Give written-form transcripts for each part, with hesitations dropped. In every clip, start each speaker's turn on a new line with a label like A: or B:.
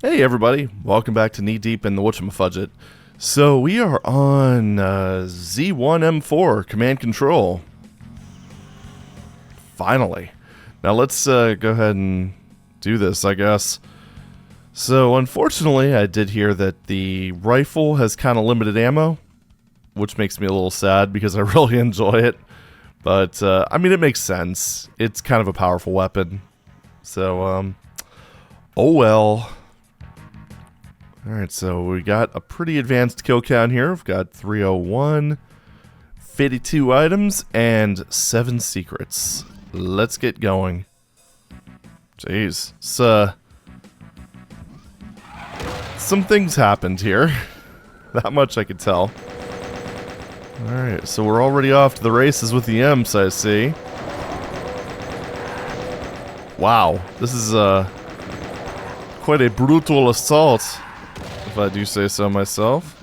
A: Hey everybody, welcome back to Knee Deep in the Whatchamafudget. So we are on Z1M4 Command Control. Finally. Now let's go ahead and do this, I guess. So unfortunately I did hear that the rifle has kind of limited ammo, which makes me a little sad because I really enjoy it. But I mean, it makes sense. It's kind of a powerful weapon. So oh well. Alright, so we got a pretty advanced kill count here. We've got 301, 52 items, and 7 secrets. Let's get going. Jeez. So, some things happened here. That much I could tell. Alright, so we're already off to the races with the M's, I see. Wow, this is quite a brutal assault, if I do say so myself.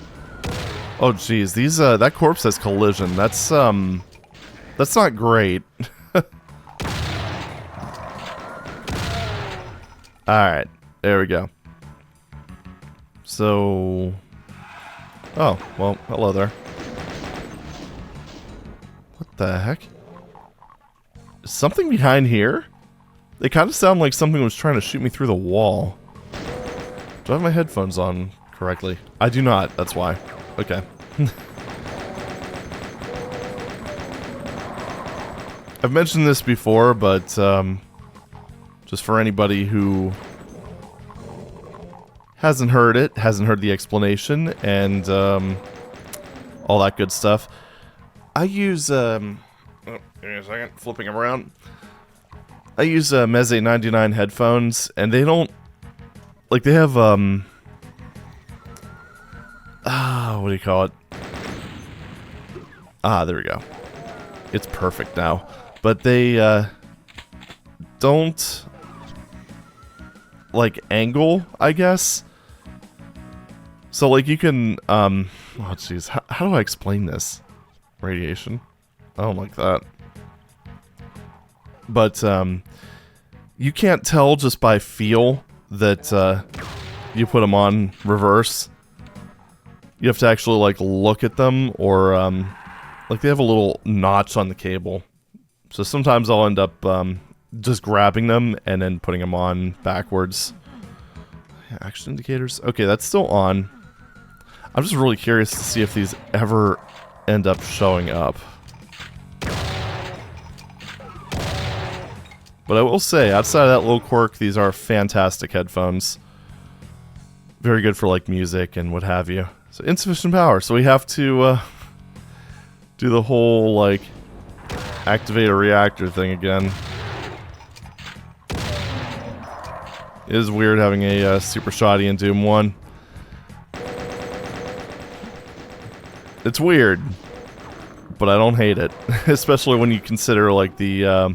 A: Oh geez, these that corpse has collision. That's not great. Alright, there we go. So oh, well, hello there. What the heck? Is something behind here? They kind of sound like something was trying to shoot me through the wall. Do I have my headphones on correctly? I do not, that's why. Okay. I've mentioned this before, but just for anybody who hasn't heard it, hasn't heard the explanation, and all that good stuff, I use, oh, give me a second, flipping them around. I use Meze 99 headphones, and they don't, like, they have, what do you call it? Ah, there we go. It's perfect now. But they, don't, like, angle, I guess. So, like, you can, oh, jeez, how do I explain this? Radiation? I don't like that. But, you can't tell just by feel that, you put them on reverse. You have to actually, like, look at them, or, like, they have a little notch on the cable. So sometimes I'll end up, just grabbing them and then putting them on backwards. Action indicators? Okay, that's still on. I'm just really curious to see if these ever end up showing up. But I will say, outside of that little quirk, these are fantastic headphones. Very good for, like, music and what have you. So, insufficient power. So we have to do the whole, like, activate a reactor thing again. It is weird having a super shoddy in Doom 1. It's weird, but I don't hate it. Especially when you consider, like, the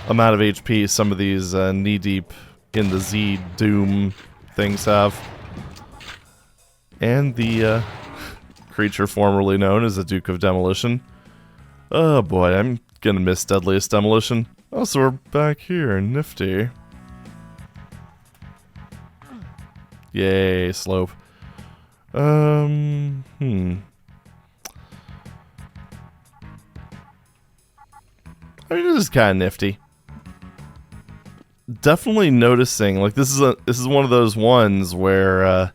A: amount of HP some of these knee-deep in the ZDoom things have. And the creature formerly known as the Duke of Demolition. Oh boy, I'm gonna miss Deadliest Demolition. Oh, so we're back here, nifty. Yay, slope. I mean, this is kind of nifty. Definitely noticing, like, this is one of those ones where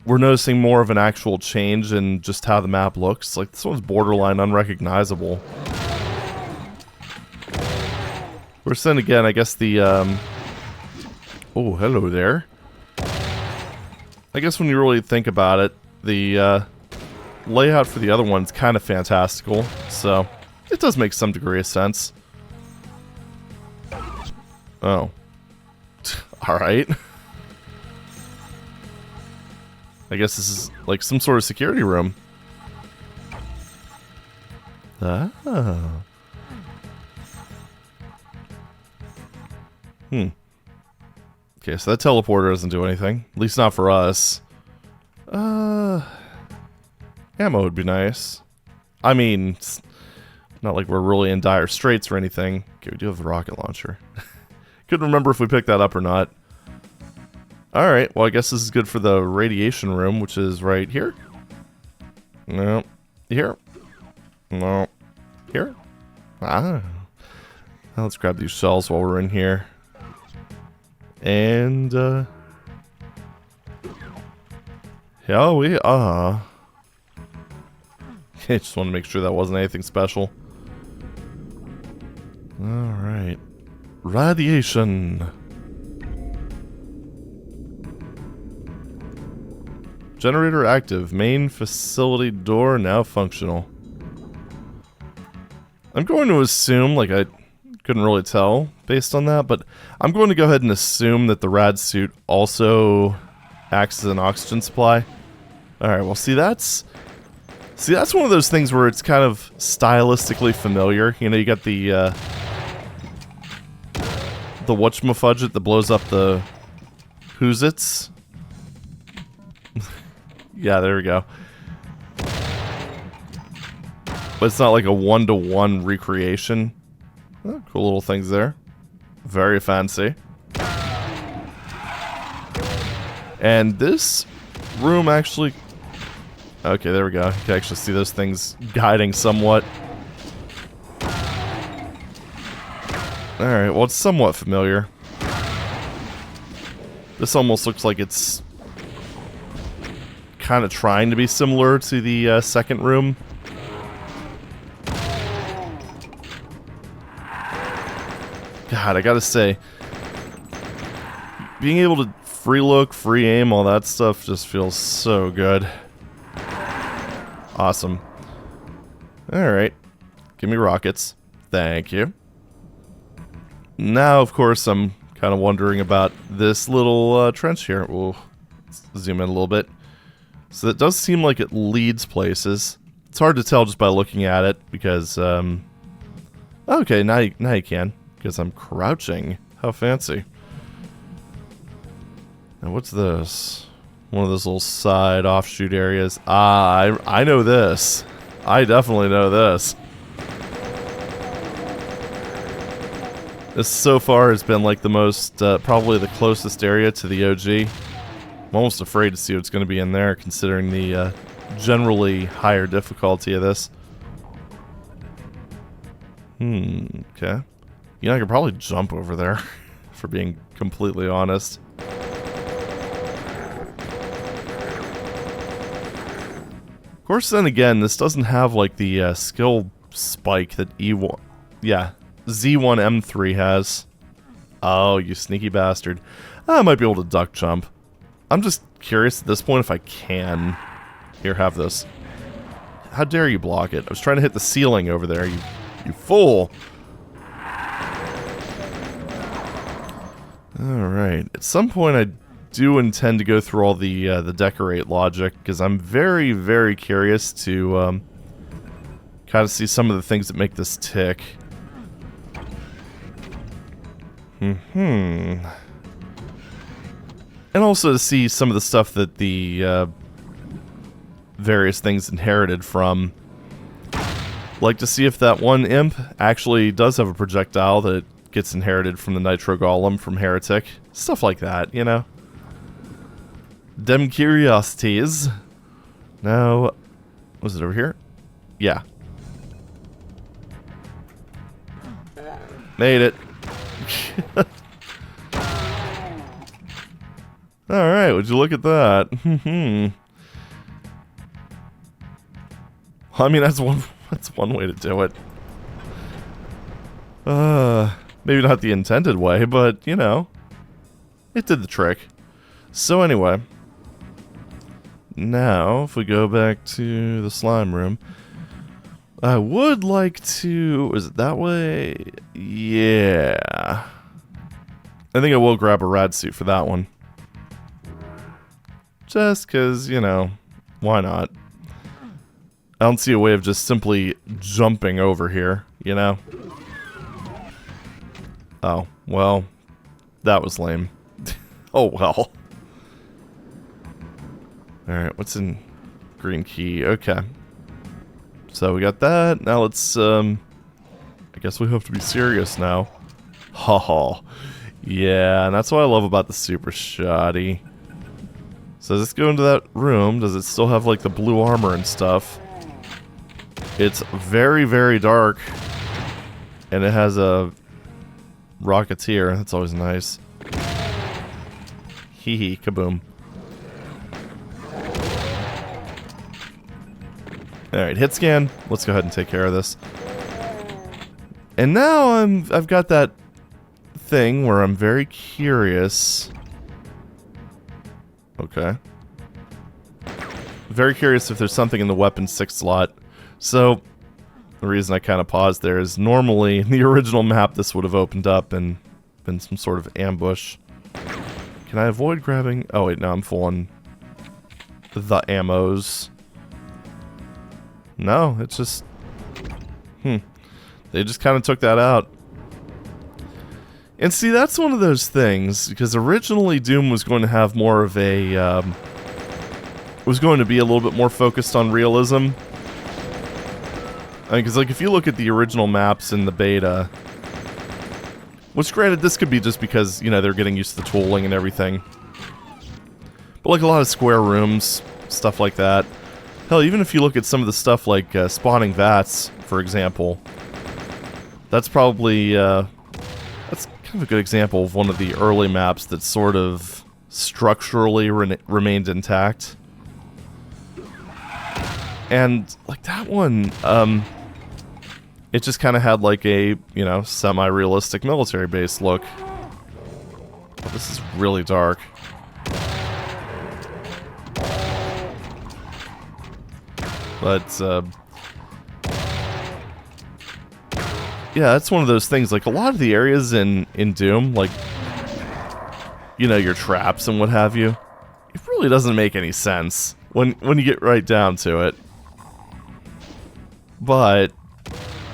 A: we're noticing more of an actual change in just how the map looks. Like, this one's borderline unrecognizable. Whereas then again, I guess the oh, hello there. I guess when you really think about it, the layout for the other one's kind of fantastical, so it does make some degree of sense. Oh. Alright. I guess this is like some sort of security room. Ah. Okay, so that teleporter doesn't do anything. At least not for us. Ammo would be nice. I mean, it's not like we're really in dire straits or anything. Okay, we do have the rocket launcher. Couldn't remember if we picked that up or not. Alright, well I guess this is good for the radiation room, which is right here. No. Here. No. Here. Ah. Now let's grab these shells while we're in here. And, yeah, we are. I just want to make sure that wasn't anything special. Alright. Radiation. Generator active. Main facility door now functional. I'm going to assume, like I couldn't really tell based on that, but I'm going to go ahead and assume that the rad suit also acts as an oxygen supply. Alright, well see that's one of those things where it's kind of stylistically familiar. You know, you got the whatchamafudget that blows up the who's-its. Yeah, there we go. But it's not like a one-to-one recreation. Oh, cool little things there. Very fancy. And this room actually... Okay, there we go. You can actually see those things guiding somewhat. Alright, well it's somewhat familiar. This almost looks like it's kind of trying to be similar to the second room. God, I gotta say, being able to free look, free aim, all that stuff just feels so good. Awesome. Alright. Give me rockets. Thank you. Now, of course, I'm kind of wondering about this little trench here. We'll zoom in a little bit. So it does seem like it leads places. It's hard to tell just by looking at it because, okay, now you can. Because I'm crouching. How fancy. Now what's this? One of those little side offshoot areas. Ah, I know this. I definitely know this. This so far has been like the most, probably the closest area to the OG. I'm almost afraid to see what's going to be in there considering the generally higher difficulty of this. Okay. You know, I could probably jump over there, for being completely honest. Of course, then again, this doesn't have, like, the skill spike that Z1M4 has. Oh, you sneaky bastard. I might be able to duck jump. I'm just curious at this point if I can. Here, have this. How dare you block it? I was trying to hit the ceiling over there, you fool! Alright, at some point I do intend to go through all the decorate logic, because I'm very, very curious to kind of see some of the things that make this tick. And also to see some of the stuff that the various things inherited from. Like to see if that one imp actually does have a projectile that gets inherited from the Nitro Golem from Heretic. Stuff like that, you know? Dem curiosities. Now, was it over here? Yeah. Made it. Alright, would you look at that? I mean, that's one way to do it. Maybe not the intended way, but, you know, it did the trick. So anyway, now, if we go back to the slime room, I would like to... Is it that way? Yeah. I think I will grab a rad suit for that one. Just because, you know, why not? I don't see a way of just simply jumping over here, you know? Oh, well, that was lame. Oh, well. Alright, what's in green key? Okay. So we got that. Now let's, I guess we have to be serious now. Ha ha. Yeah, and that's what I love about the super shoddy. So let's go into that room. Does it still have like the blue armor and stuff? It's very, very dark. And it has a Rocketeer. That's always nice. Hee hee, kaboom. Alright, hit scan. Let's go ahead and take care of this. And now I've got that thing where I'm very curious. Okay. Very curious if there's something in the weapon 6 slot. So, the reason I kind of paused there is normally in the original map this would have opened up and been some sort of ambush. Can I avoid grabbing? Oh wait, no, I'm full on the ammos. No, it's just... They just kind of took that out. And see, that's one of those things, because originally Doom was going to have more of a... was going to be a little bit more focused on realism. I mean, because like, if you look at the original maps in the beta... Which, granted, this could be just because, you know, they're getting used to the tooling and everything. But like a lot of square rooms, stuff like that. Hell, even if you look at some of the stuff like spawning vats, for example. That's probably, that's kind of a good example of one of the early maps that sort of structurally remained intact. And, like, that one, it just kind of had like a, you know, semi-realistic military base look. Oh, this is really dark. But, yeah, that's one of those things, like, a lot of the areas in Doom, like, you know, your traps and what have you, it really doesn't make any sense when you get right down to it. But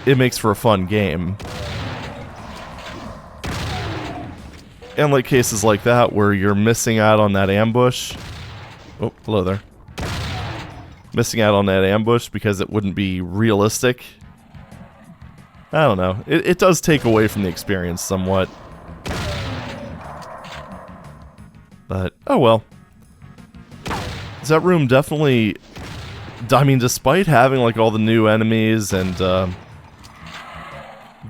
A: it makes for a fun game. And like cases like that where you're missing out on that ambush. Oh, hello there. Missing out on that ambush because it wouldn't be realistic. I don't know. It does take away from the experience somewhat. But, oh well. That room definitely... I mean, despite having like all the new enemies and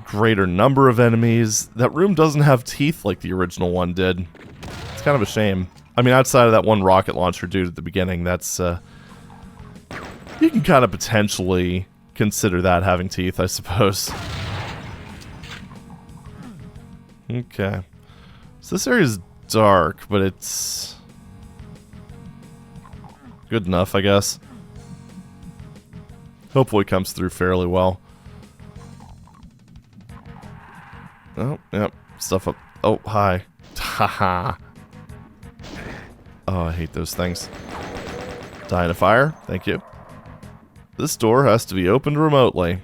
A: greater number of enemies, that room doesn't have teeth like the original one did. It's kind of a shame. I mean, outside of that one rocket launcher dude at the beginning, that's... you can kind of potentially consider that having teeth, I suppose. Okay. So this area is dark, but it's... good enough, I guess. Hopefully it comes through fairly well. Oh, yep. Stuff up. Oh, hi. Haha. Oh, I hate those things. Die in a fire. Thank you. This door has to be opened remotely.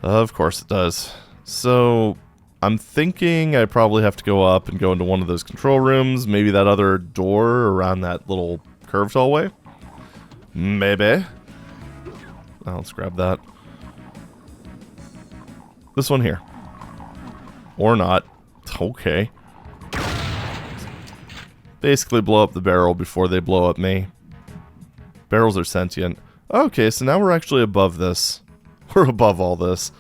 A: Of course it does. So, I'm thinking I probably have to go up and go into one of those control rooms. Maybe that other door around that little curved hallway. Maybe. Oh, let's grab that. This one here. Or not. Okay. Basically blow up the barrel before they blow up me. Barrels are sentient. Okay, so now we're actually above this. We're above all this.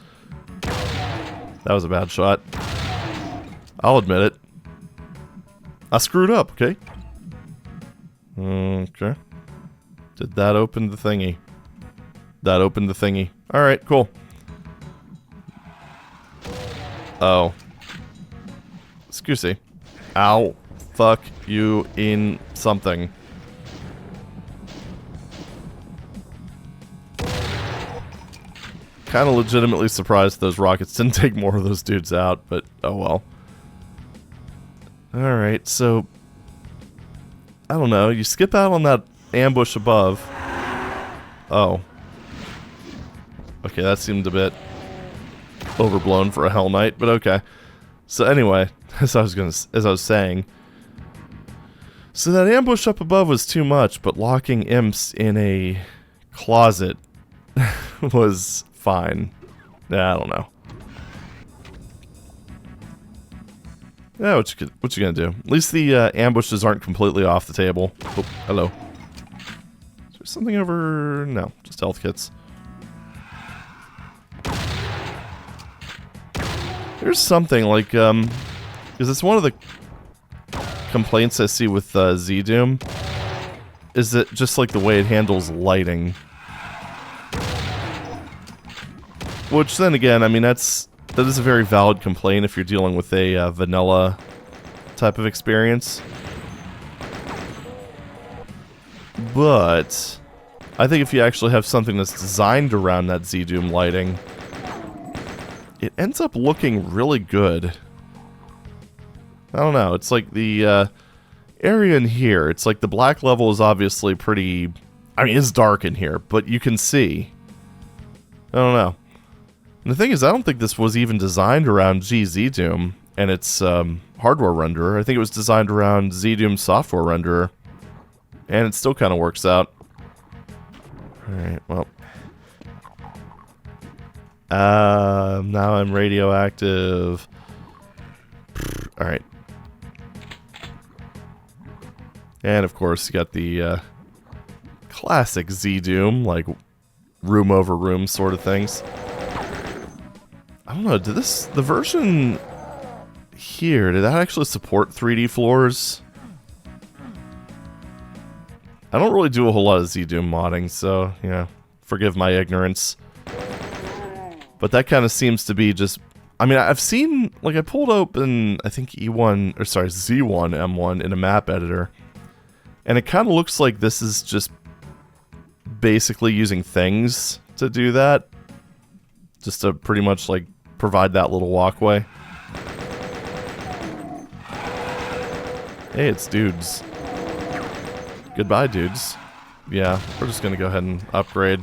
A: That was a bad shot. I'll admit it. I screwed up, okay? Okay. Did that open the thingy? That opened the thingy. Alright, cool. Oh. Excuse me. Ow. Fuck you in something. Kind of legitimately surprised those rockets didn't take more of those dudes out, but oh well. Alright, so... I don't know, you skip out on that ambush above. Oh. Okay, that seemed a bit overblown for a Hell Knight, but okay. So anyway, as I was saying, so that ambush up above was too much, but locking imps in a closet was fine. Yeah, I don't know. Yeah, what you gonna do? At least the ambushes aren't completely off the table. Oh, hello. Is there something over? No, just health kits. There's something like, because it's one of the complaints I see with ZDoom, is that just like the way it handles lighting. Which then again, I mean, that is a very valid complaint if you're dealing with a vanilla type of experience. But I think if you actually have something that's designed around that ZDoom lighting, it ends up looking really good. I don't know, it's like the area in here, it's like the black level is obviously pretty, I mean, it's dark in here, but you can see. I don't know. And the thing is, I don't think this was even designed around GZDoom and its hardware renderer. I think it was designed around ZDoom software renderer. And it still kind of works out. Alright, well. Now I'm radioactive. Alright. And of course, you got the classic ZDoom, like room over room sort of things. I don't know, the version here, did that actually support 3D floors? I don't really do a whole lot of ZDoom modding, so, yeah, forgive my ignorance. But that kind of seems to be just, I mean, I've seen, like, I pulled open, I think Z1M1 in a map editor, and it kind of looks like this is just basically using things to do that. Just to pretty much, like, provide that little walkway. Hey, it's dudes. Goodbye, dudes. Yeah, we're just gonna go ahead and upgrade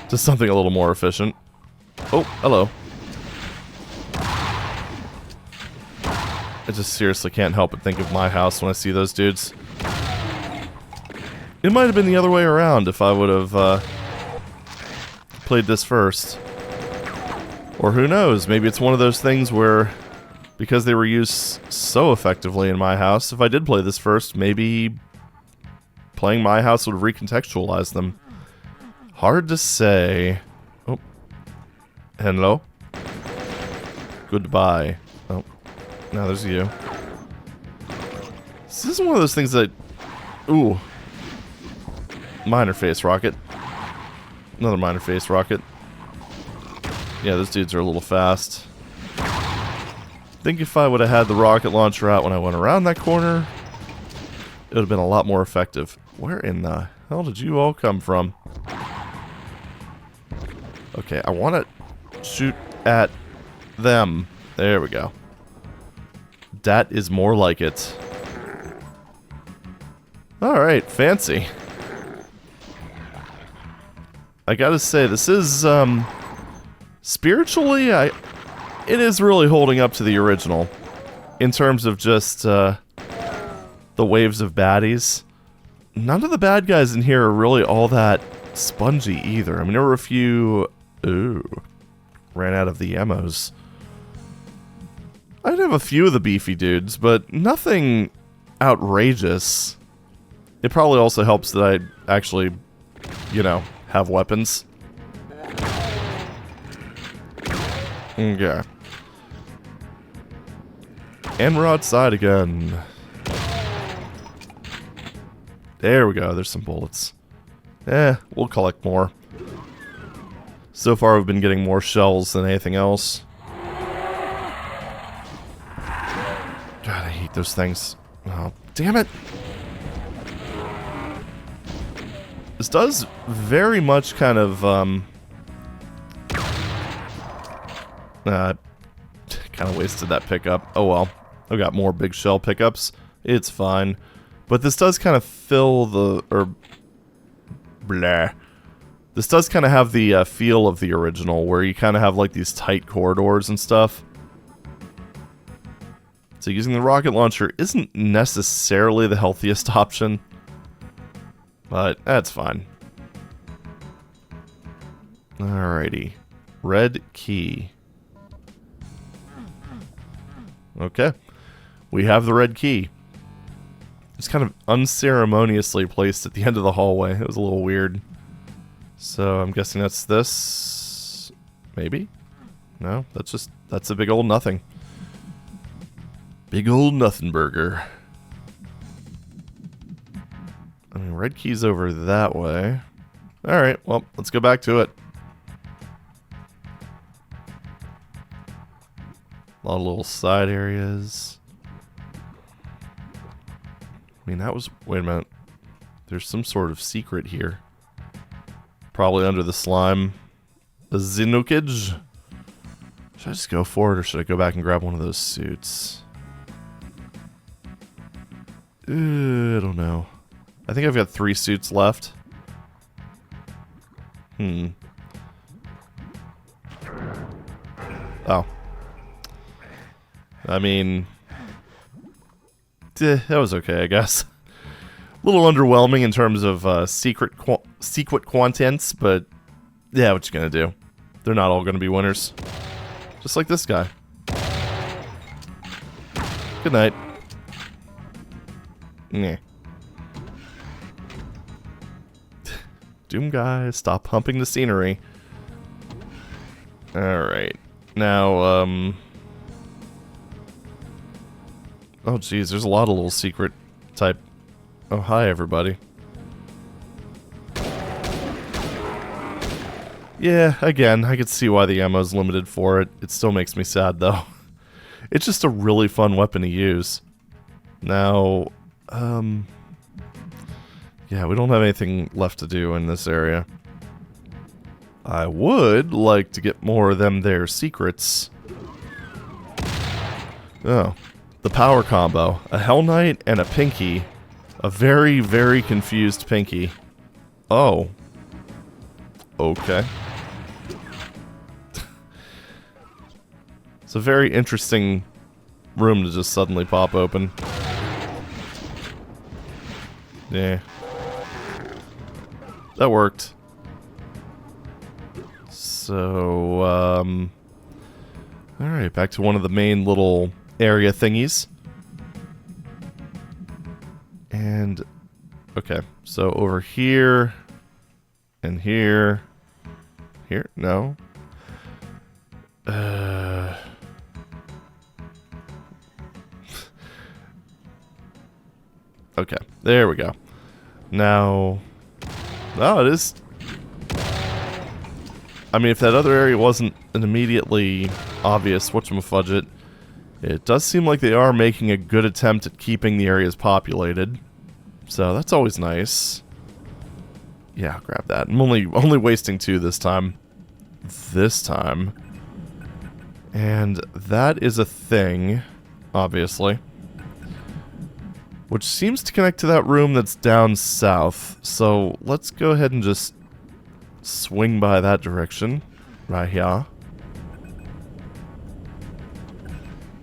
A: to something a little more efficient. Oh, hello. I just seriously can't help but think of my house when I see those dudes. It might have been the other way around if I would have played this first. Or who knows, maybe it's one of those things where, because they were used so effectively in my house, if I did play this first, maybe playing my house would have recontextualized them. Hard to say. Oh. Hello? Goodbye. Oh. Now there's you. This is one of those things that... Ooh. Minor face rocket. Another minor face rocket. Yeah, those dudes are a little fast. I think if I would have had the rocket launcher out when I went around that corner, it would have been a lot more effective. Where in the hell did you all come from? Okay, I want to shoot at them. There we go. That is more like it. Alright, fancy. I gotta say, this is, spiritually, it is really holding up to the original. In terms of just, the waves of baddies. None of the bad guys in here are really all that spongy either. I mean, there were a few... Ooh. Ran out of the emmos. I'd have a few of the beefy dudes, but nothing outrageous. It probably also helps that I actually, you know, have weapons. Okay. And we're outside again. There we go, there's some bullets. We'll collect more. So far we've been getting more shells than anything else. God, I hate those things. Oh, damn it! This does very much kind of, kind of wasted that pickup. Oh well. I've got more big shell pickups. It's fine. But this does kind of fill the... blah. This does kind of have the feel of the original, where you kind of have like these tight corridors and stuff. So using the rocket launcher isn't necessarily the healthiest option. But that's fine. Alrighty. Red key. Okay. we have the red key. It's kind of unceremoniously placed at the end of the hallway. It was a little weird. So I'm guessing that's this. Maybe? No, that's a big old nothing. Big old nothing burger. I mean, red key's over that way. Alright, well, let's go back to it. A lot of little side areas. I mean, that was... Wait a minute. There's some sort of secret here. Probably under the slime. The Zinukage. Should I just go for it, or should I go back and grab one of those suits? I don't know. I think I've got 3 suits left. Oh. I mean... that was okay, I guess. A little underwhelming in terms of secret contents, but yeah, what you gonna do? They're not all gonna be winners. Just like this guy. Good night. Nah. Doom guy, stop humping the scenery. Alright. Now, oh geez, there's a lot of little secret type... Oh, hi everybody. Yeah, again, I could see why the ammo's limited for it. It still makes me sad, though. It's just a really fun weapon to use. Now, yeah, we don't have anything left to do in this area. I would like to get more of them there secrets. Oh, the power combo. A Hell Knight and a Pinky. A very, very confused Pinky. Oh. Okay. It's a very interesting room to just suddenly pop open. Yeah. That worked. So, alright, back to one of the main little area thingies. And, okay, so over here, and here, no. Okay, there we go. Now, oh, it is. I mean, if that other area wasn't an immediately obvious whatchamafudget, it does seem like they are making a good attempt at keeping the areas populated. So that's always nice. Yeah, I'll grab that. I'm only wasting 2 this time. And that is a thing, obviously. Which seems to connect to that room that's down south. So let's go ahead and just swing by that direction. Right here.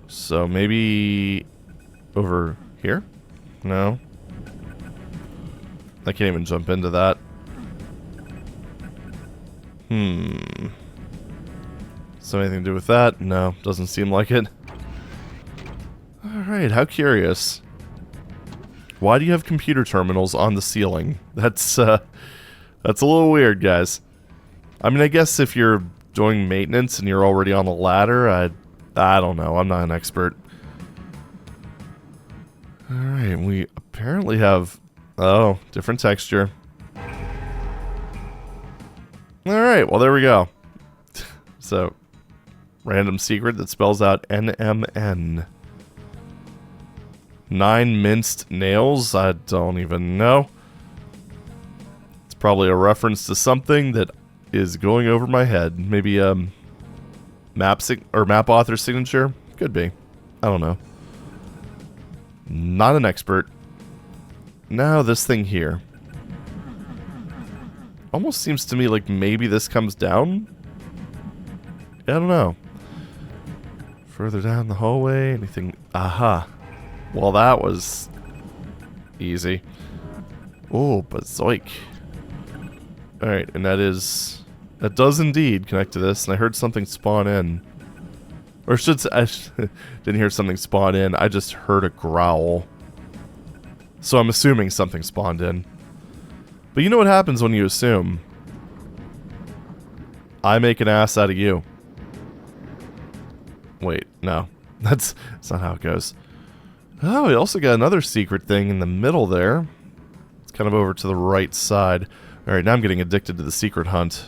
A: So maybe over here? No. I can't even jump into that. So anything to do with that? No, doesn't seem like it. Alright, how curious. Why do you have computer terminals on the ceiling? That's a little weird, guys. I mean, I guess if you're doing maintenance and you're already on the ladder, I don't know. I'm not an expert. Alright, we apparently have... Oh, different texture. Alright, well there we go. So, random secret that spells out NMN. 9 minced nails? I don't even know. It's probably a reference to something that is going over my head. Maybe map author signature? Could be. I don't know. Not an expert. Now this thing here. Almost seems to me like maybe this comes down? I don't know. Further down the hallway, anything... Aha. Well, that was easy. Oh, bazoik. Alright, and that does indeed connect to this, and I heard something spawn in. Or should I didn't hear something spawn in. I just heard a growl. So I'm assuming something spawned in. But you know what happens when you assume? I make an ass out of you. Wait, no. That's not how it goes. Oh, we also got another secret thing in the middle there. It's kind of over to the right side. Alright, now I'm getting addicted to the secret hunt.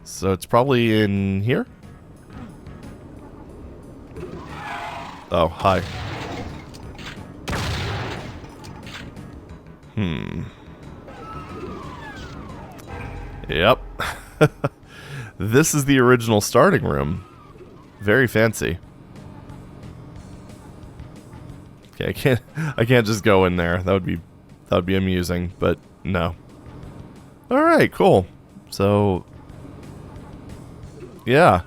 A: So it's probably in here? Oh, hi. Yep. This is the original starting room. Very fancy. Okay, I can't just go in there. That would be amusing, but no. All right, cool. So yeah.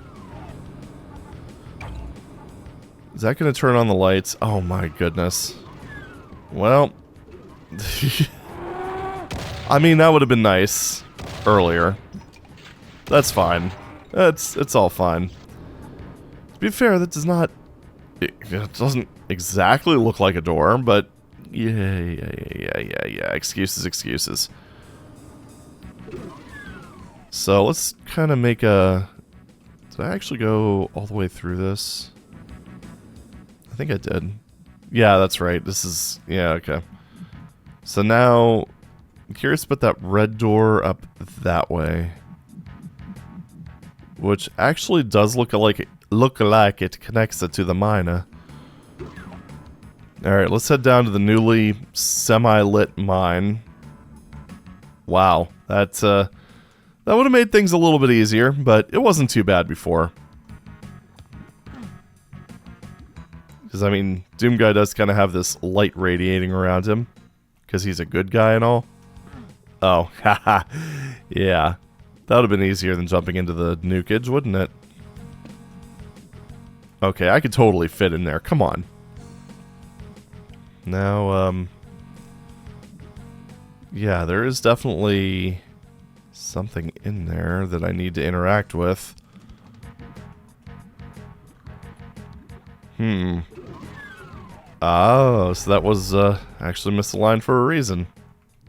A: Is that going to turn on the lights? Oh my goodness. Well, I mean, that would have been nice earlier. That's fine. It's all fine. To be fair, that does not... It doesn't exactly look like a door, but... Yeah. Excuses. So, let's kind of make a... Did I actually go all the way through this? I think I did. Yeah, that's right. This is... Yeah, okay. So now... I'm curious about that red door up that way. Which actually does look like it connects it to the miner. Alright, let's head down to the newly semi-lit mine. Wow, that would have made things a little bit easier, but it wasn't too bad before. Because, I mean, Doom Guy does kind of have this light radiating around him. Because he's a good guy and all. Oh, haha. Yeah. That would have been easier than jumping into the nukage, wouldn't it? Okay, I could totally fit in there. Come on. Now, yeah, there is definitely something in there that I need to interact with. Oh, so that was actually misaligned for a reason.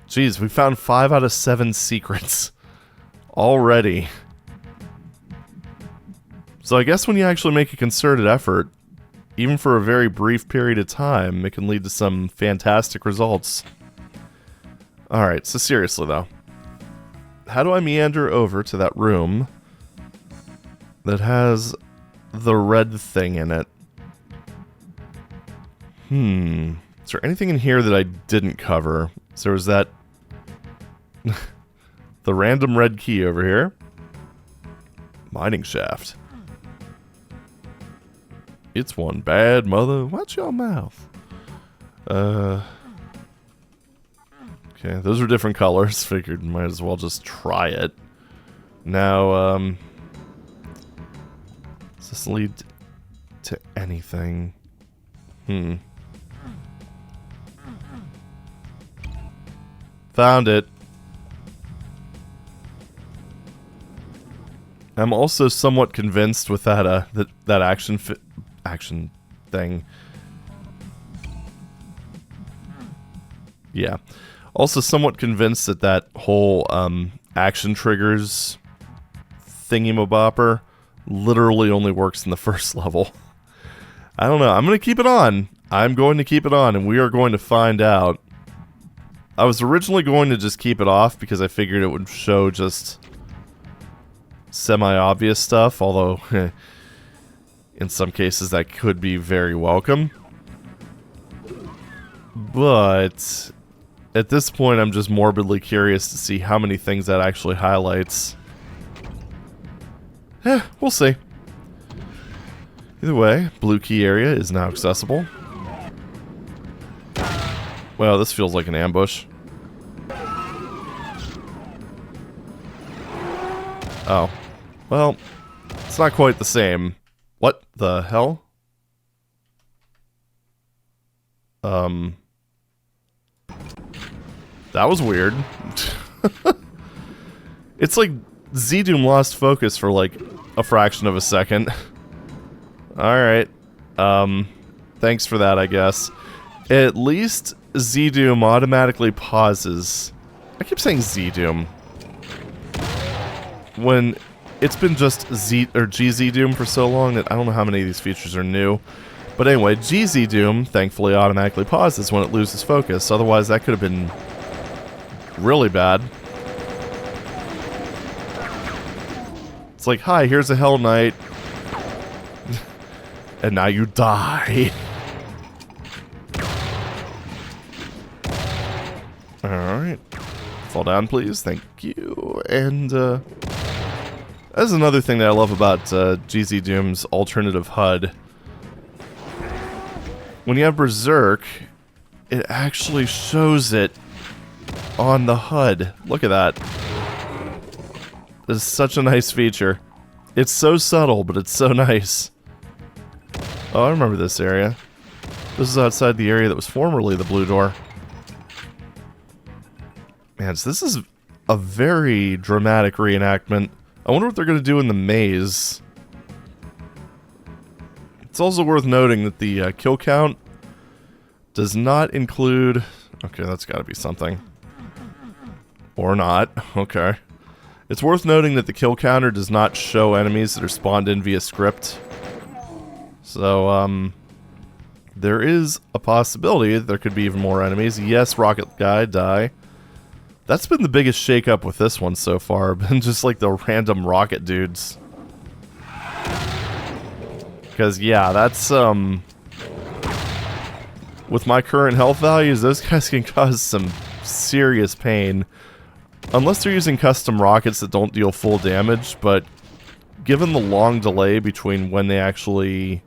A: Jeez, we found 5 out of 7 secrets already. So I guess when you actually make a concerted effort, even for a very brief period of time, it can lead to some fantastic results. Alright, so seriously though. How do I meander over to that room that has the red thing in it? Is there anything in here that I didn't cover? So there was that... the random red key over here. Mining shaft. It's one bad mother. Watch your mouth. Okay, those are different colors. Figured might as well just try it. Now, does this lead to anything? Found it. I'm also somewhat convinced with that that action thing. Yeah. Also somewhat convinced that that whole action triggers thingy-mabopper literally only works in the first level. I don't know. I'm going to keep it on. I'm going to keep it on, and we are going to find out. I was originally going to just keep it off because I figured it would show just semi-obvious stuff, although in some cases that could be very welcome. But at this point I'm just morbidly curious to see how many things that actually highlights. We'll see. Either way, blue key area is now accessible. Well, this feels like an ambush. Oh. Well, it's not quite the same. What the hell? That was weird. It's like ZDoom lost focus for like a fraction of a second. Alright. Thanks for that, I guess. At least ZDoom automatically pauses. I keep saying ZDoom. When it's been just GZDoom for so long that I don't know how many of these features are new. But anyway, GZDoom thankfully automatically pauses when it loses focus. Otherwise, that could have been really bad. It's like, hi, here's a Hell Knight. And now you die. Alright. Fall down, please. Thank you. And, that's another thing that I love about GZDoom's alternative HUD. When you have Berserk, it actually shows it on the HUD. Look at that. This is such a nice feature. It's so subtle, but it's so nice. Oh, I remember this area. This is outside the area that was formerly the blue door. Man, so this is a very dramatic reenactment. I wonder what they're going to do in the maze. It's also worth noting that the kill count does not include... Okay, that's got to be something. Or not. Okay. It's worth noting that the kill counter does not show enemies that are spawned in via script. So, there is a possibility that there could be even more enemies. Yes, Rocket Guy, die. That's been the biggest shakeup with this one so far. Been just like the random rocket dudes. Because, yeah, that's, with my current health values, those guys can cause some serious pain. Unless they're using custom rockets that don't deal full damage, but given the long delay between when they actually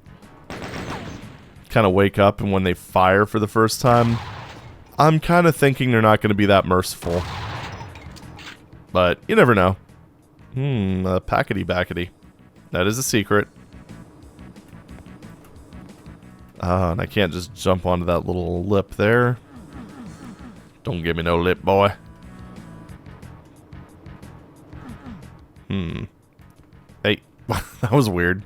A: kind of wake up and when they fire for the first time, I'm kind of thinking they're not going to be that merciful. But you never know. Packety-backety. That is a secret. And I can't just jump onto that little lip there. Don't give me no lip, boy. Hey, that was weird.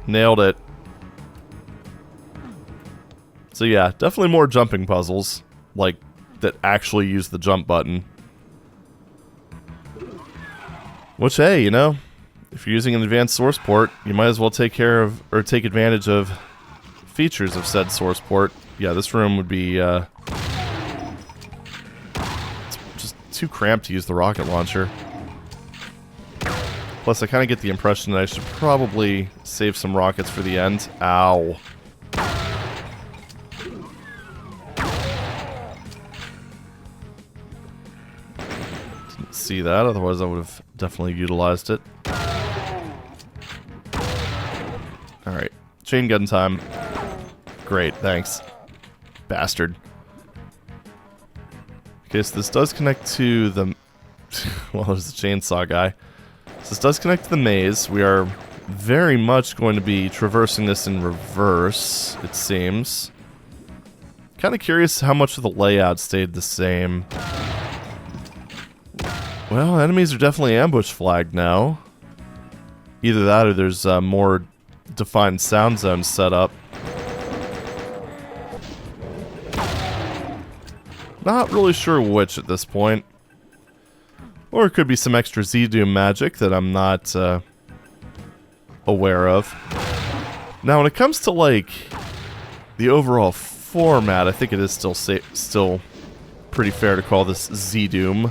A: Nailed it. So yeah, definitely more jumping puzzles, like, that actually use the jump button. Which, hey, you know, if you're using an advanced source port, you might as well take care of, or take advantage of, features of said source port. Yeah, this room would be, it's just too cramped to use the rocket launcher. Plus, I kind of get the impression that I should probably save some rockets for the end. Ow. Didn't see that, otherwise I would have definitely utilized it. Alright, chain gun time. Great, thanks. Bastard. Okay, so this does connect to the... well, there's the chainsaw guy. So this does connect to the maze. We are very much going to be traversing this in reverse, it seems. Kind of curious how much of the layout stayed the same. Well, enemies are definitely ambush flagged now. Either that or there's more defined sound zones set up. Not really sure which at this point. Or it could be some extra ZDoom magic that I'm not aware of. Now, when it comes to, like, the overall format, I think it is still pretty fair to call this ZDoom.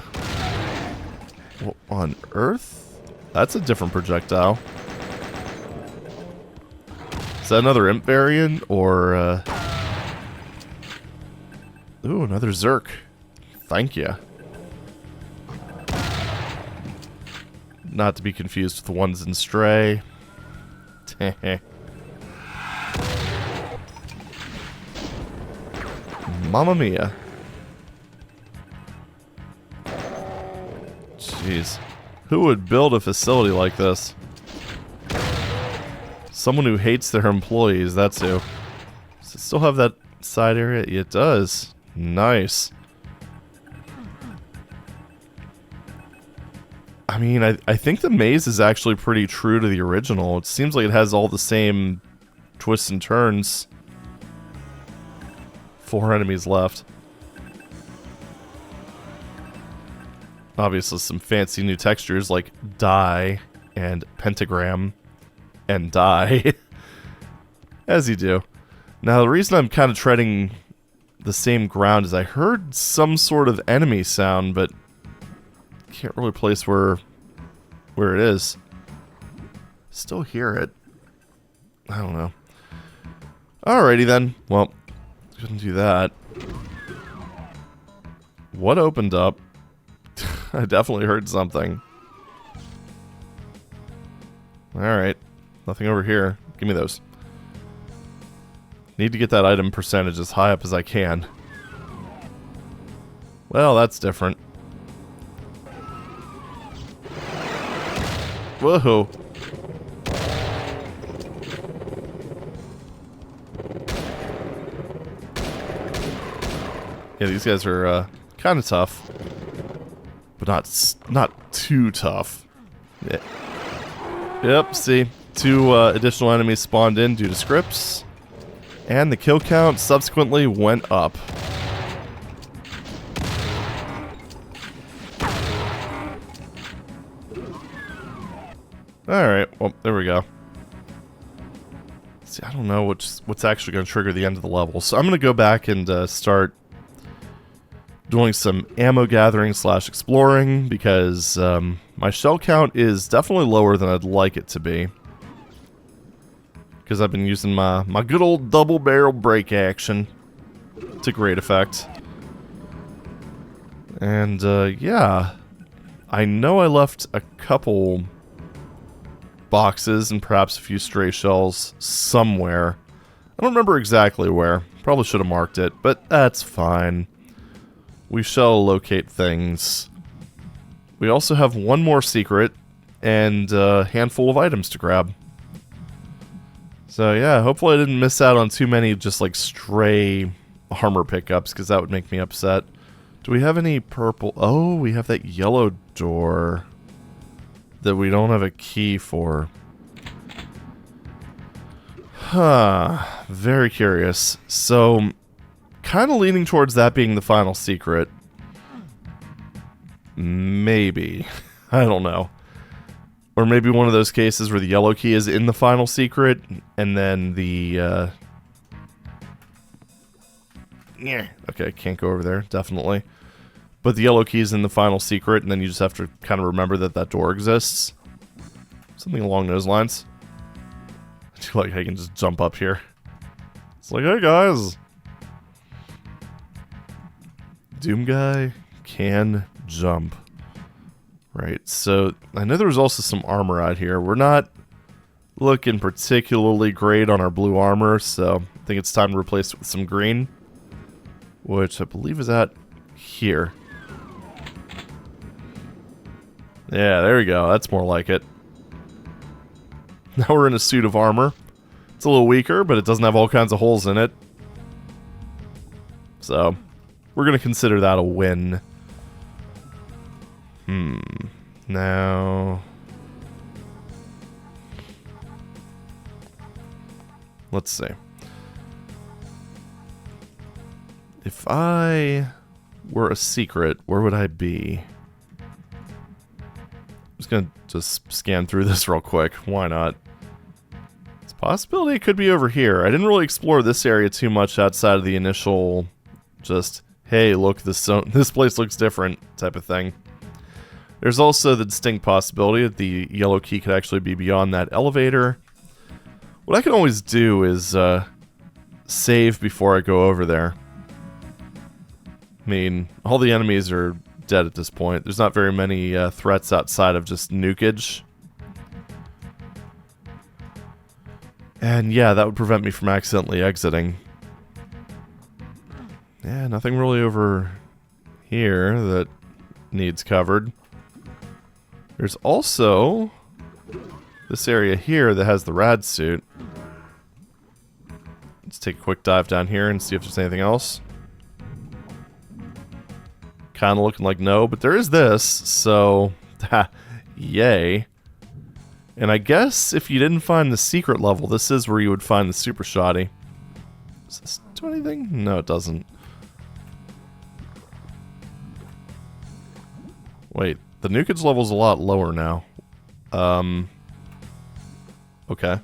A: What on earth? That's a different projectile. Is that another imp variant, or, Ooh, another Zerk. Thank you. Not to be confused with the ones in Stray. Mamma mia. Jeez. Who would build a facility like this? Someone who hates their employees, that's who. Does it still have that side area? It does. Nice. I mean, I think the maze is actually pretty true to the original. It seems like it has all the same twists and turns. 4 enemies left. Obviously some fancy new textures like die and pentagram and die. As you do. Now the reason I'm kind of treading the same ground is I heard some sort of enemy sound, but can't really place where it is. Still hear it. I don't know. Alrighty then. Well, couldn't do that. What opened up? I definitely heard something. Alright. Nothing over here. Give me those. Need to get that item percentage as high up as I can. Well, that's different. Whoa. Yeah, these guys are kind of tough, but not too tough. Yeah. Yep. See, 2 additional enemies spawned in due to scripts, and the kill count subsequently went up. Alright, well, there we go. See, I don't know what's actually going to trigger the end of the level, so I'm going to go back and start doing some ammo gathering / exploring, because my shell count is definitely lower than I'd like it to be. Because I've been using my good old double barrel break action to great effect. And yeah, I know I left a couple boxes and perhaps a few stray shells somewhere. I don't remember exactly where. Probably should have marked it, but that's fine. We shall locate things. We also have one more secret and a handful of items to grab. So yeah, hopefully I didn't miss out on too many just like stray armor pickups, because that would make me upset. Do we have any purple? Oh, we have that yellow door that we don't have a key for. Huh. Very curious. So, kind of leaning towards that being the final secret. Maybe. I don't know. Or maybe one of those cases where the yellow key is in the final secret, and then the, yeah. Okay, can't go over there, definitely. But the yellow key is in the final secret, and then you just have to kind of remember that that door exists. Something along those lines. I feel like I can just jump up here. It's like, hey guys! Doom guy can jump. Right, so I know there was also some armor out here. We're not looking particularly great on our blue armor, so I think it's time to replace it with some green. Which I believe is at here. Yeah, there we go. That's more like it. Now we're in a suit of armor. It's a little weaker, but it doesn't have all kinds of holes in it. So, we're going to consider that a win. Now... let's see. If I were a secret, where would I be? I'm just gonna scan through this real quick. Why not? It's a possibility it could be over here. I didn't really explore this area too much outside of the initial just, hey, look, this place looks different type of thing. There's also the distinct possibility that the yellow key could actually be beyond that elevator. What I can always do is save before I go over there. I mean, all the enemies are dead at this point. There's not very many threats outside of just nukage. And yeah, that would prevent me from accidentally exiting. Yeah, nothing really over here that needs covered. There's also this area here that has the rad suit. Let's take a quick dive down here and see if there's anything else. Kind of looking like no, but there is this, so Yay. And I guess if you didn't find the secret level, this is where you would find the super shoddy. Does this do anything? No, it doesn't. Wait, the nukage level's a lot lower now. Okay.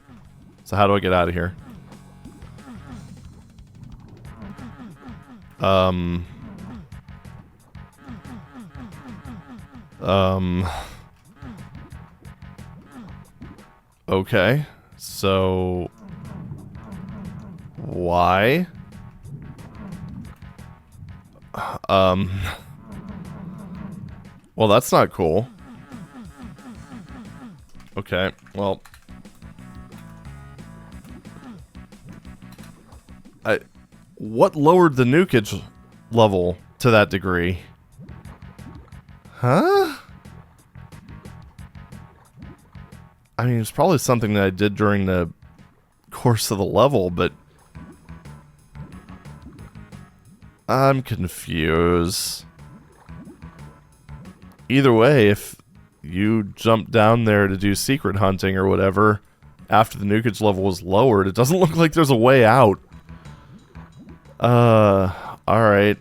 A: So how do I get out of here? Okay. So why? Well, that's not cool. Okay, well, what lowered the nukage level to that degree? Huh? I mean, it's probably something that I did during the course of the level, but I'm confused. Either way, if you jump down there to do secret hunting or whatever after the nukage level was lowered, it doesn't look like there's a way out. Alright.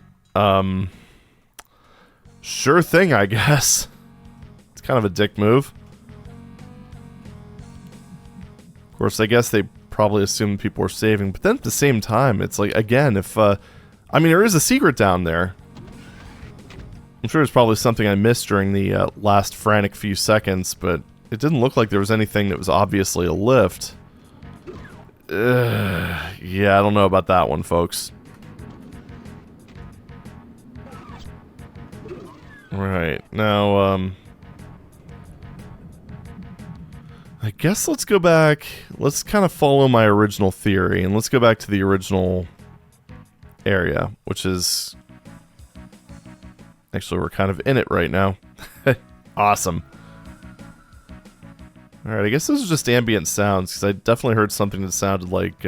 A: Sure thing, I guess. It's kind of a dick move. Of course, I guess they probably assumed people were saving, but then at the same time, it's like, again, if, I mean, there is a secret down there. I'm sure there's probably something I missed during the last frantic few seconds, but it didn't look like there was anything that was obviously a lift. Yeah, I don't know about that one, folks. Right, now, I guess let's go back, let's kind of follow my original theory, and let's go back to the original area, which is... Actually, we're kind of in it right now. Awesome. Alright, I guess those are just ambient sounds, because I definitely heard something that sounded like,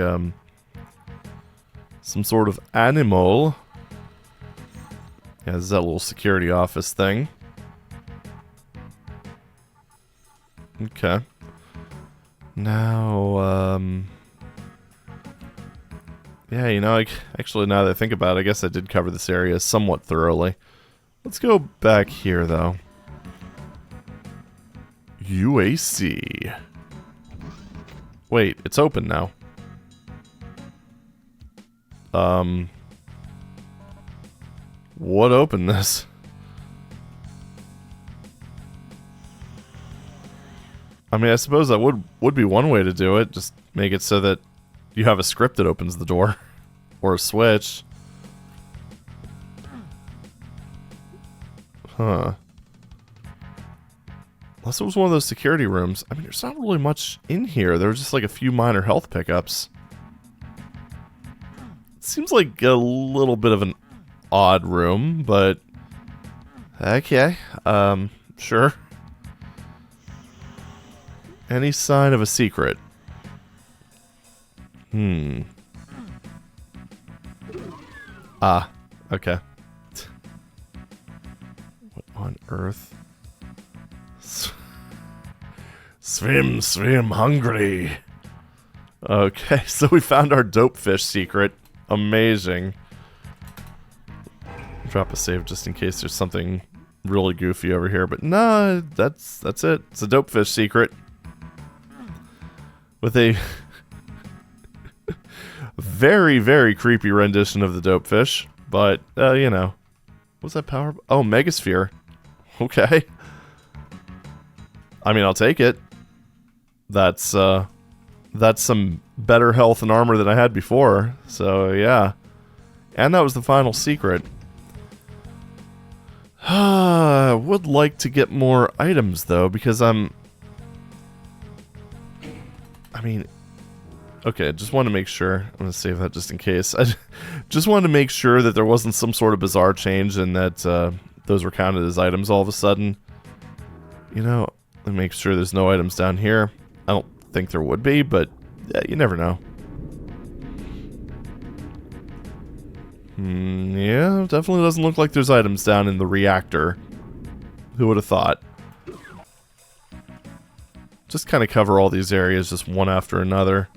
A: some sort of animal. Yeah, this is that little security office thing. Okay. Now, yeah, you know, actually, now that I think about it, I guess I did cover this area somewhat thoroughly. Let's go back here, though. UAC. Wait, it's open now. What opened this? I mean, I suppose that would be one way to do it. Just make it so that you have a script that opens the door. Or a switch. Huh. Unless it was one of those security rooms. I mean, there's not really much in here. There's just like a few minor health pickups. It seems like a little bit of an odd room, but... Okay. Sure. Any sign of a secret? Ah, okay. What on earth? Swim, swim, hungry. Okay, so we found our dope fish secret. Amazing. Drop a save just in case there's something really goofy over here, but nah, that's it. It's a dope fish secret. With a very, very creepy rendition of the dope fish, but, you know. What's that power? Oh, Megasphere. Okay. I mean, I'll take it. That's some better health and armor than I had before, so yeah. And that was the final secret. I would like to get more items, though, because I mean... Okay, just wanted to make sure. I'm going to save that just in case. I just wanted to make sure that there wasn't some sort of bizarre change and that those were counted as items all of a sudden. You know, let me make sure there's no items down here. I don't think there would be, but yeah, you never know. Yeah, definitely doesn't look like there's items down in the reactor. Who would have thought? just kind of cover all these areas just one after another.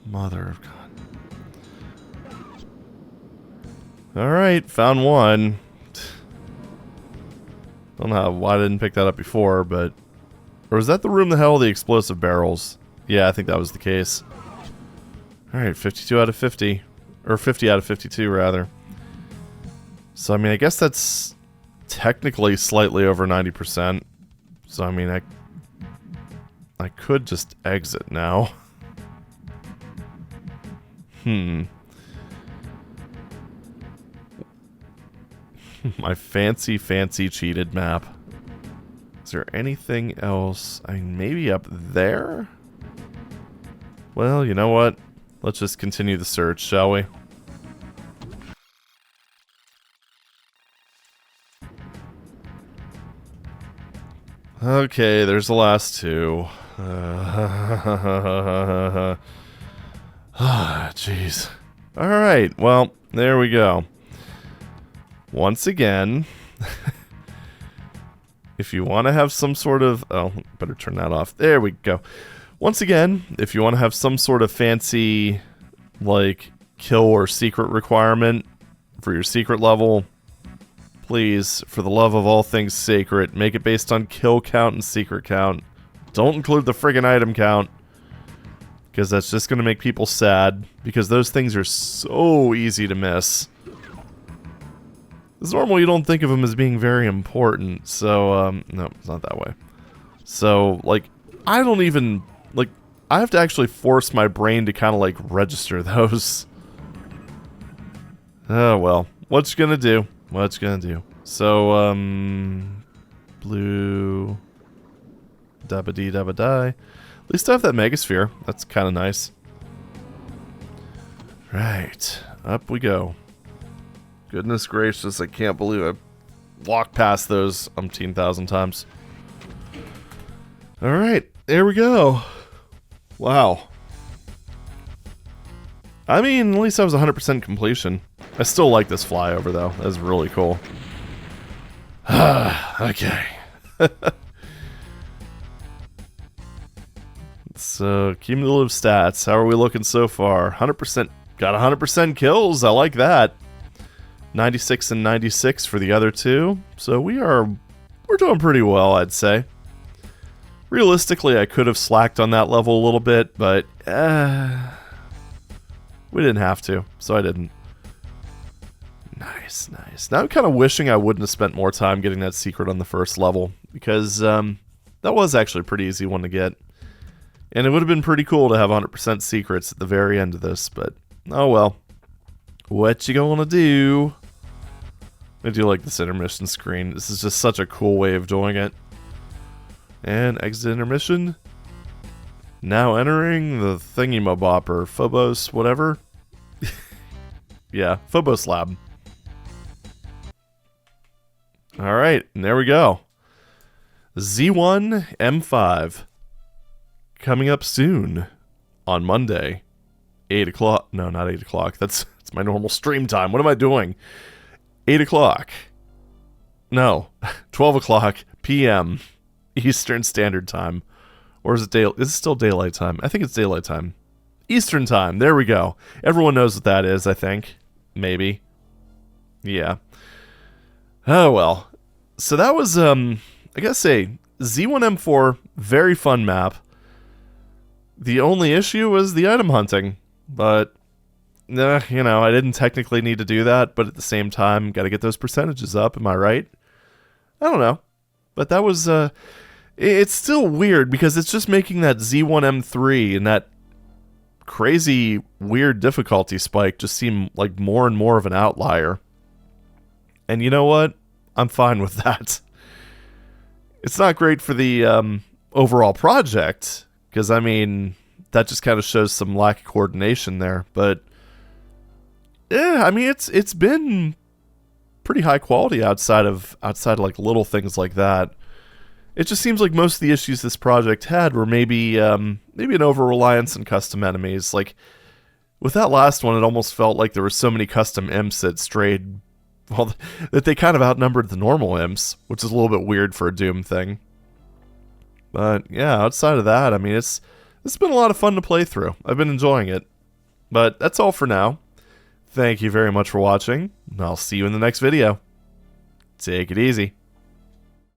A: Mother of God. Alright, found one. Don't know why I didn't pick that up before, but... Or was that the room that held the explosive barrels? Yeah, I think that was the case. Alright, 52 out of 50. Or 50 out of 52, rather. So, I mean, I guess that's technically slightly over 90%. So, I mean, I could just exit now. My fancy cheated map. Is there anything else? I mean, maybe up there? Well, you know what? Let's just continue the search, shall we? Okay, there's the last two. Jeez. Alright, well, there we go. Once again, if you want to have some sort of... Oh, better turn that off. There we go. Once again, if you want to have some sort of fancy, like, kill or secret requirement for your secret level, please, for the love of all things sacred, make it based on kill count and secret count. Don't include the friggin' item count, because that's just going to make people sad, because those things are so easy to miss. It's normal you don't think of them as being very important, so, no, it's not that way. So, like, I don't even, like, I have to actually force my brain to kind of, like, register those. Oh, well, what you gonna do? What you gonna do? So, blue, dabba-dee-dabba-die. At least I have that megasphere. That's kind of nice. Right, up we go. Goodness gracious, I can't believe I walked past those umpteen thousand times. Alright, there we go. Wow. I mean, at least I was 100% completion. I still like this flyover, though. That's really cool. Okay. So, cumulative stats. How are we looking so far? 100%. Got 100% kills. I like that. 96 and 96 for the other two. So we're doing pretty well, I'd say. Realistically, I could have slacked on that level a little bit, but we didn't have to, so I didn't. Nice, nice. Now I'm kind of wishing I wouldn't have spent more time getting that secret on the first level, because that was actually a pretty easy one to get. And it would have been pretty cool to have 100% secrets at the very end of this, but oh well. What you gonna do? I do like this intermission screen. This is just such a cool way of doing it. And exit intermission. Now entering the thingy-mabop, or Phobos, whatever. Yeah, Phobos Lab. Alright, and there we go. Z1M4. Coming up soon. On Monday. 8 o'clock. No, not 8 o'clock. That's my normal stream time. What am I doing? 8 o'clock. No. 12 o'clock p.m. Eastern Standard Time. Or is it is it still daylight time? I think it's daylight time. Eastern time. There we go. Everyone knows what that is, I think. Maybe. Yeah. Oh, well. So that was, I gotta say, Z1M4, very fun map. The only issue was the item hunting. But, you know, I didn't technically need to do that, but at the same time, gotta get those percentages up, am I right? I don't know. But that was, it's still weird, because it's just making that Z1M3 and that crazy, weird difficulty spike just seem like more and more of an outlier. And you know what? I'm fine with that. It's not great for the overall project, because, I mean, that just kind of shows some lack of coordination there. But, yeah, I mean, it's been pretty high quality outside of like little things like that. It just seems like most of the issues this project had were maybe an over-reliance on custom enemies. Like, with that last one, it almost felt like there were so many custom imps that strayed, well, that they kind of outnumbered the normal imps, which is a little bit weird for a Doom thing. But, yeah, outside of that, I mean, it's been a lot of fun to play through. I've been enjoying it. But that's all for now. Thank you very much for watching, and I'll see you in the next video. Take it easy.